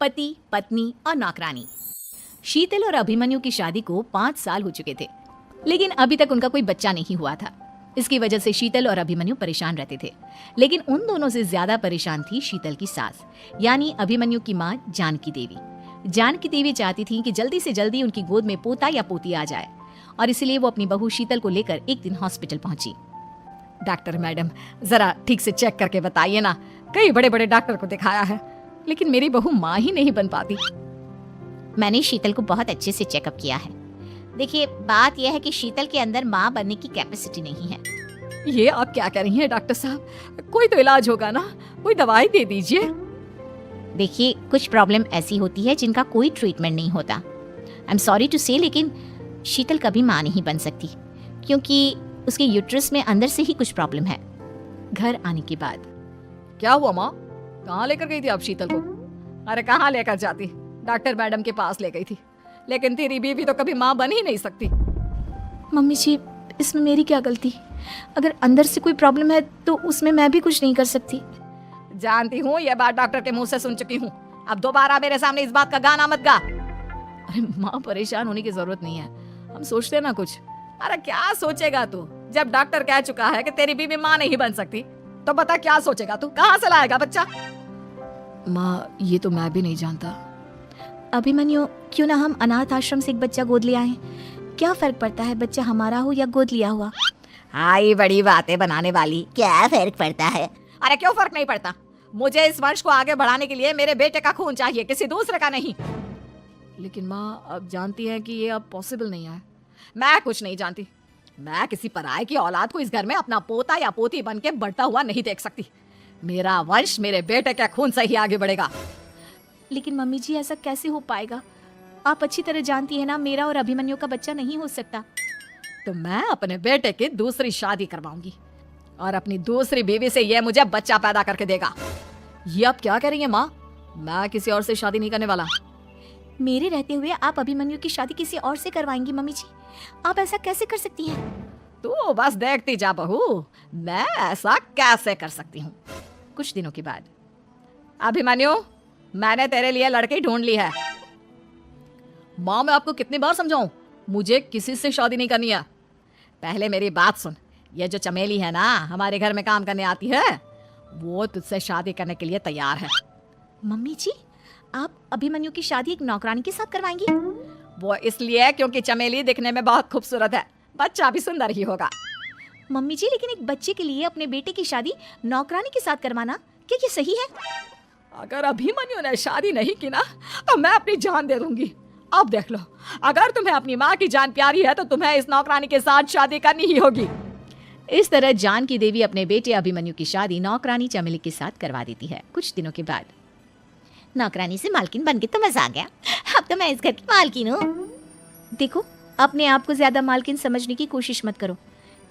पति, पत्नी और नौकरानी। शीतल और अभिमन्यु की शादी को 5 साल हो चुके थे, लेकिन अभी तक उनका कोई बच्चा नहीं हुआ था। इसकी वजह से शीतल और अभिमन्यु परेशान रहते थे, लेकिन उन दोनों से ज्यादा परेशान थी शीतल की सास, यानी अभिमन्यु की माँ जानकी देवी। जानकी देवी चाहती थी कि जल्दी से जल्दी उनकी गोद में पोता या पोती आ जाए, और इसलिए वो अपनी बहू शीतल को लेकर एक दिन हॉस्पिटल पहुंची। डॉक्टर मैडम, जरा ठीक से चेक करके बताइए ना, कई बड़े बड़े डॉक्टर को दिखाया है, लेकिन मेरी बहू माँ ही नहीं बन पाती। मैंने शीतल को बहुत अच्छे से चेकअप किया है। देखिए, बात यह है कि शीतल के अंदर माँ बनने की कैपेसिटी नहीं है। ये आप क्या कह रही हैं डॉक्टर साहब? कोई तो इलाज होगा ना, कोई दवाई दे दीजिए। देखिए, कुछ प्रॉब्लम ऐसी होती है जिनका कोई ट्रीटमेंट नहीं होता। आई एम सॉरी टू से, लेकिन शीतल कभी माँ नहीं बन सकती, क्योंकि उसके यूट्रस में अंदर से ही कुछ प्रॉब्लम है। घर आने के बाद क्या हुआ माँ? कहाँ लेकर गई थी आप शीतल को? अरे कहाँ लेकर जाती, डॉक्टर मैडम के पास ले गई थी, लेकिन तेरी बीवी तो कभी माँ बन ही नहीं सकती। मम्मी जी, इसमें मेरी क्या गलती? अगर अंदर से कोई प्रॉब्लम है तो उसमें मैं भी कुछ नहीं कर सकती। जानती हूँ, ये बात डॉक्टर के मुंह से सुन चुकी हूँ। अब दोबारा मेरे सामने इस बात का गाना मत गा। अरे माँ, परेशान होने की जरूरत नहीं है, हम सोचते हैं ना कुछ। अरे क्या सोचेगा तू? जब डॉक्टर कह चुका है कि तेरी बीवी माँ नहीं बन सकती, तो बता क्या सोचेगा तू? कहाँ से लाएगा बच्चा? माँ, ये तो मैं भी नहीं जानता। अभिमन्यु, क्यों ना हम अनाथ आश्रम से एक बच्चा गोद ले आए? क्या फर्क पड़ता है बच्चा हमारा हो या गोद लिया हुआ? हाय, बड़ी बातें बनाने वाली। क्या फर्क पड़ता है? अरे क्यों फर्क नहीं पड़ता? मुझे इस वंश को आगे बढ़ाने के लिए मेरे बेटे का खून चाहिए, किसी दूसरे का नहीं। लेकिन माँ, आप जानती हैं कि ये अब पॉसिबल नहीं है। मैं कुछ नहीं जानती। मैं किसी पराये की औलाद को इस घर में अपना पोता या पोती बन के बढ़ता हुआ नहीं देख सकती। मेरा वंश मेरे बेटे के खून से ही आगे बढ़ेगा। लेकिन मम्मी जी, ऐसा कैसे हो पाएगा? आप अच्छी तरह जानती है ना, मेरा और अभिमन्यु का बच्चा नहीं हो सकता। तो मैं अपने बेटे की दूसरी शादी करवाऊंगी, और अपनी दूसरी बीवी से ये मुझे बच्चा पैदा करके देगा। ये आप क्या कह रही हैं माँ? मैं किसी और से शादी नहीं करने वाला। मेरे रहते हुए आप अभिमन्यु की शादी किसी और से करवाएंगी? मम्मी जी, आप ऐसा कैसे कर सकती हैं? तू बस देखती जा बहू, मैं ऐसा कैसे कर सकती हूँ। कुछ दिनों के बाद, अभिमन्यु, मैंने तेरे लिए लड़की ढूंढ ली है। माँ, मैं आपको कितनी बार समझाऊं, मुझे किसी से शादी नहीं करनी है। पहले मेरी बात सुन। ये जो चमेली है ना, हमारे घर में काम करने आती है, वो तुझसे शादी करने के लिए तैयार है। मम्मी जी, आप अभिमन्यु की शादी एक नौकरानी के साथ करवाएंगी? वो इसलिए क्योंकि चमेली दिखने में बहुत खूबसूरत है, बच्चा भी सुंदर ही होगा। मम्मी जी, लेकिन एक बच्चे के लिए अपने बेटे की शादी नौकरानी के साथ करवाना, क्या ये सही है? अगर अभिमन्यु ने शादी नहीं की ना, तो मैं अपनी जान दे दूंगी। अब देख लो, अगर तुम्हें अपनी माँ की जान प्यारी है तो तुम्हें इस नौकरानी के साथ शादी करनी ही होगी। इस तरह जानकी देवी अपने बेटे अभिमन्यु की शादी नौकरानी चमेली के साथ करवा देती है। कुछ दिनों के बाद, नौकरानी से मालकिन बन के तो मजा आ गया। अब तो मैं इस घर की मालकिन हूँ। देखो, अपने आप को ज्यादा मालकिन समझने की कोशिश मत करो।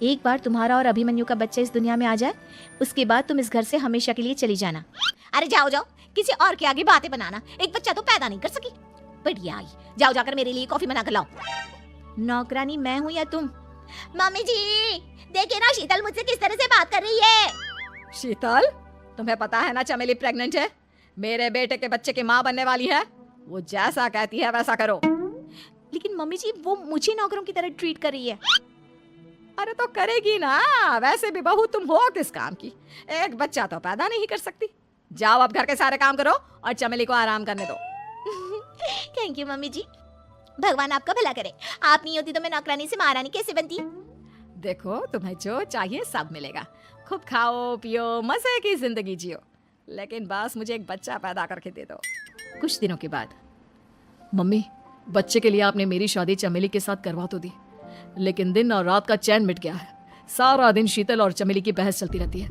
एक बार तुम्हारा और अभिमन्यु का बच्चा इस दुनिया में आ जाए, उसके बाद तुम इस घर से हमेशा के लिए चली जाना। अरे जाओ जाओ, किसी और के आगे बातें बनाना। एक बच्चा तो पैदा नहीं कर सकी। बढ़िया आई, जाओ जाकर मेरे लिए कॉफी बना कर लाओ। नौकरानी मैं हूँ या तुम? मम्मी जी, देखिए ना शीतल मुझसे किस तरह से बात कर रही है। शीतल, तुम्हें पता है ना चमेली प्रेग्नेंट है, मेरे बेटे के बच्चे की माँ बनने वाली है। वो जैसा कहती है वैसा करो। लेकिन मम्मी जी, वो मुझे नौकरों की तरह ट्रीट कर रही है। अरे तो करेगी ना, वैसे भी बहू तुम हो किस काम की? एक बच्चा तो पैदा नहीं कर सकती। जाओ अब घर के सारे काम करो और चमेली को आराम करने दो। थैंक यू मम्मी जी, भगवान आपका भला करे। आप नहीं होती तो मैं नौकरानी से महारानी कैसे बनती? देखो, तुम्हें जो चाहिए सब मिलेगा। खूब खाओ पियो, मजे की जिंदगी जियो, लेकिन बस मुझे एक बच्चा पैदा करके दे दो। कुछ दिनों के बाद, मम्मी, बच्चे के लिए आपने मेरी शादी चमेली के साथ करवा तो दी, लेकिन दिन और रात का चैन मिट गया है। सारा दिन शीतल और चमेली की बहस चलती रहती है।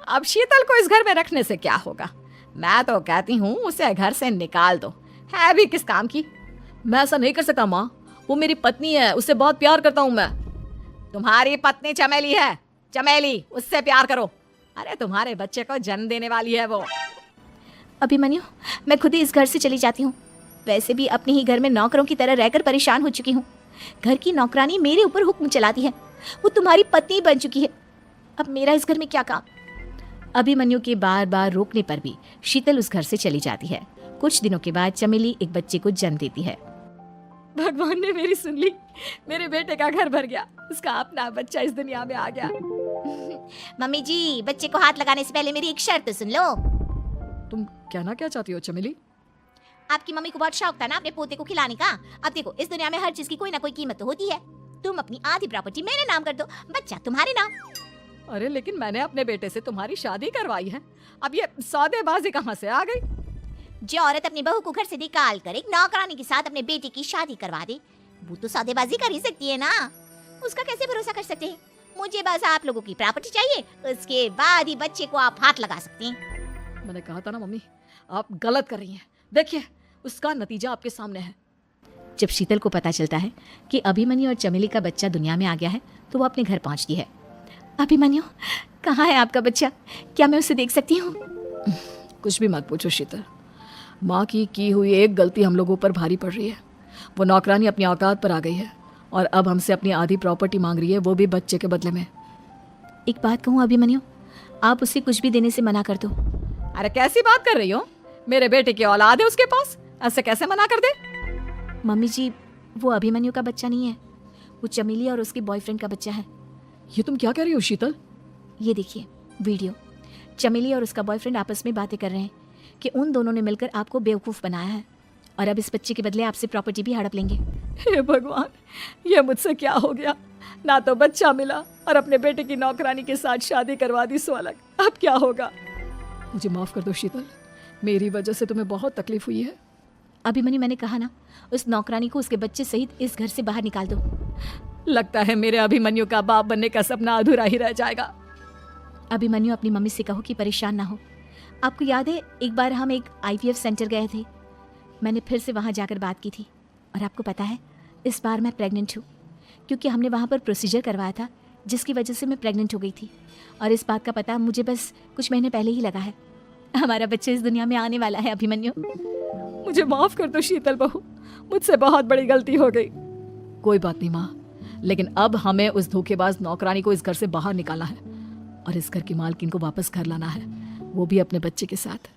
अब शीतल को इस घर में रखने से क्या होगा? मैं तो कहती हूँ उसे घर से निकाल दो, है भी किस काम की। मैं ऐसा नहीं कर सकता माँ, वो मेरी पत्नी है, उससे बहुत प्यार करता हूँ मैं। तुम्हारी पत्नी चमेली है, चमेली, उससे प्यार करो। अरे तुम्हारे बच्चे को जन्म देने वाली है वो। अभिमन्यु, मैं खुद ही इस घर से चली जाती हूँ। वैसे भी अपने ही घर में नौकरों की तरह रहकर परेशान हो चुकी हूँ। घर की नौकरानी मेरे ऊपर हुक्म चलाती है, वो तुम्हारी पत्नी बन चुकी है। अब मेरा इस घर में क्या काम? अभिमन्यु के बार बार रोकने पर भी शीतल उस घर से चली जाती है। कुछ दिनों के बाद चमेली एक बच्चे को जन्म देती है। भगवान ने मेरी सुन ली, मेरे बेटे का घर भर गया, उसका अपना बच्चा इस दुनिया में आ गया। मम्मी जी, बच्चे को हाथ लगाने से पहले मेरी एक शर्त तो सुन लो। तुम कहना क्या चाहती हो चमेली? आपकी मम्मी को बहुत शौक था ना अपने पोते को खिलाने का। अब देखो, इस दुनिया में हर चीज की कोई ना कोई कीमत तो होती है। तुम अपनी आधी प्रॉपर्टी मेरे नाम कर दो, बच्चा तुम्हारे नाम। अरे लेकिन मैंने अपने बेटे से तुम्हारी शादी करवाई है, अब ये सौदेबाजी कहाँ से आ गई? जो औरत अपनी बहू को घर से निकाल कर एक नौकरानी के साथ अपने बेटे की शादी करवा दे, वो तो सौदेबाजी कर ही सकती है ना। उसका कैसे भरोसा कर सकते हैं? मुझे बस आप लोगों की प्रॉपर्टी चाहिए, उसके बाद ही बच्चे को आप हाथ लगा सकते हैं। मैंने कहा था ना मम्मी, आप गलत कर रही हैं। देखिए, उसका नतीजा आपके सामने है। जब शीतल को पता चलता है कि अभिमन्यु और चमेली का बच्चा दुनिया में आ गया है तो वो अपने घर पहुंचती है। अभिमन्यु, कहाँ है आपका बच्चा? क्या मैं उसे देख सकती हूँ? कुछ भी मत पूछो शीतल, माँ की हुई एक गलती हम लोगों पर भारी पड़ रही है। वो नौकरानी अपनी औकात पर आ गई है और अब हमसे अपनी आधी प्रॉपर्टी मांग रही है, वो भी बच्चे के बदले में। एक बात कहूँ अभिमन्यु, आप उसे कुछ भी देने से मना कर दो। अरे कैसी बात कर रही हो? मेरे बेटे की औलाद है उसके पास, ऐसे कैसे मना कर दे? मम्मी जी, वो अभिमन्यु का बच्चा नहीं है, वो चमेली और उसके बॉयफ्रेंड का बच्चा है। ये तुम क्या कह रही हो शीतल? ये देखिए वीडियो, चमेली और उसका बॉयफ्रेंड आपस में बातें कर रहे हैं कि उन दोनों ने मिलकर आपको बेवकूफ़ बनाया है और अब इस बच्चे के बदले आपसे प्रॉपर्टी भी हड़प लेंगे। हे भगवान, ये मुझसे क्या हो गया? ना तो बच्चा मिला और अपने बेटे की नौकरानी के साथ शादी करवा दी, सो अलग। अब क्या होगा? मुझे माफ कर दो शीतल, मेरी वजह से तुम्हें बहुत तकलीफ हुई है। अभिमन्यु, मैंने कहा ना, उस नौकरानी को उसके बच्चे सहित इस घर से बाहर निकाल दो। लगता है मेरे अभिमन्यु का बाप बनने का सपना अधूरा ही रह जाएगा। अभिमन्यु, अपनी मम्मी से कहो कि परेशान ना हो। आपको याद है एक बार हम एक IVF सेंटर गए थे, मैंने फिर से वहाँ जाकर बात की थी और आपको पता है इस बार मैं प्रेग्नेंट हूँ, क्योंकि हमने वहाँ पर प्रोसीजर करवाया था जिसकी वजह से मैं प्रेग्नेंट हो गई थी। और इस बात का पता मुझे बस कुछ महीने पहले ही लगा है। हमारा बच्चा इस दुनिया में आने वाला है अभिमन्यु। मुझे माफ कर दो शीतल बहू, मुझसे बहुत बड़ी गलती हो गई। कोई बात नहीं माँ, लेकिन अब हमें उस धोखेबाज नौकरानी को इस घर से बाहर निकालना है और इस घर की मालकिन को वापस घर लाना है, वो भी अपने बच्चे के साथ।